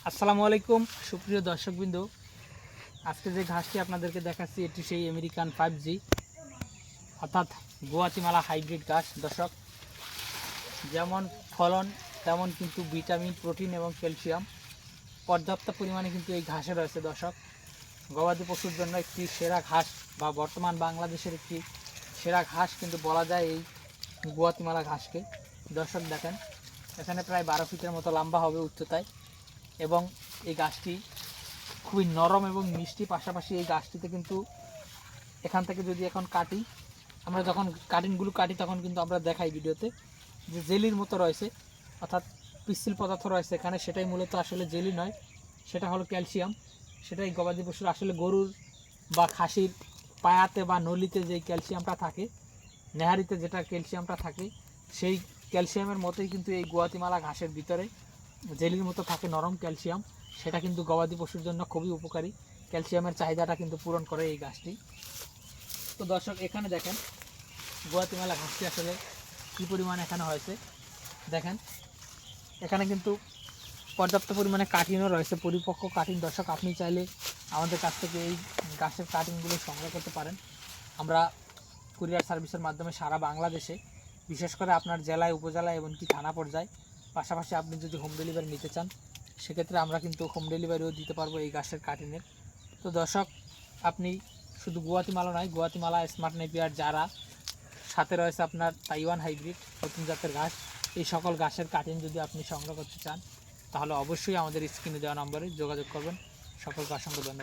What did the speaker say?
আসসালামু আলাইকুম সুপ্রিয় দর্শকবৃন্দ, আজকে যে ঘাসটি আপনাদেরকে দেখাচ্ছি এটি সেই আমেরিকান 5G অর্থাৎ গুয়াতিমালা হাইব্রিড ঘাস। দর্শক, যেমন ফলন তেমন কিন্তু ভিটামিন, প্রোটিন এবং ক্যালসিয়াম পর্যাপ্ত পরিমাণে কিন্তু এই ঘাসে রয়েছে। দর্শক, গবাদি পশুর জন্য একটি সেরা ঘাস বা বর্তমান বাংলাদেশের একটি সেরা ঘাস কিন্তু বলা যায় এই গুয়াতিমালা ঘাসকে। দর্শক দেখেন, এখানে প্রায় 12 ফিটের মতো লম্বা হবে উচ্চতায় এবং এই গাছটি খুবই নরম এবং মিষ্টি। পাশাপাশি এই গাছটিতে কিন্তু এখান থেকে যদি এখন কাটি, আমরা যখন কাটিংগুলো কাটি তখন কিন্তু আমরা দেখাই ভিডিওতে যে জেলির মতো রয়েছে, অর্থাৎ পিচ্ছিল পদার্থ রয়েছে এখানে, সেটাই মূলত আসলে জেলি নয়, সেটা হলো ক্যালসিয়াম। সেটাই গবাদি পশুর আসলে গরুর বা খাসির পায়াতে বা নলিতে যে ক্যালসিয়ামটা থাকে, নেহারিতে যেটা ক্যালসিয়ামটা থাকে, সেই ক্যালসিয়ামের মতোই কিন্তু এই গুয়াতিমালা ঘাসের ভিতরে জেলির মতো থাকে নরম ক্যালসিয়াম। সেটা কিন্তু গবাদি পশুর জন্য খুবই উপকারী, ক্যালসিয়ামের চাহিদাটা কিন্তু পূরণ করে এই গাছটি। তো দর্শক, এখানে দেখেন গুয়াতিমালা ঘাসটি আসলে কী পরিমাণ এখানে হয়েছে দেখেন। এখানে কিন্তু পর্যাপ্ত পরিমাণে কাটিংও রয়েছে, পরিপক্ক কাটিং। দর্শক, আপনি চাইলে আমাদের কাছ থেকে এই গাছের কাটিংগুলো সংগ্রহ করতে পারেন। আমরা কুরিয়ার সার্ভিসের মাধ্যমে সারা বাংলাদেশে, বিশেষ করে আপনার জেলায়, উপজেলায়, এমনকি থানা পর্যায়ে, পাশাপাশি আপনি যদি হোম ডেলিভারি নিতে চান সেক্ষেত্রে আমরা কিন্তু হোম ডেলিভারিও দিতে পারবো এই গাছের কাটিংয়ের। তো দর্শক, আপনি শুধু গুয়াতিমালা নয়, গুয়াতিমালা, স্মার্ট নেপিয়ার, যারা সাথে রয়েছে আপনার তাইওয়ান হাইব্রিড নতুন জাতের ঘাস, এই সকল ঘাসের কাটিং যদি আপনি সংগ্রহ করতে চান তাহলে অবশ্যই আমাদের স্ক্রিনে দেওয়া নম্বরে যোগাযোগ করবেন। সকলকে অসংখ্য ধন্যবাদ।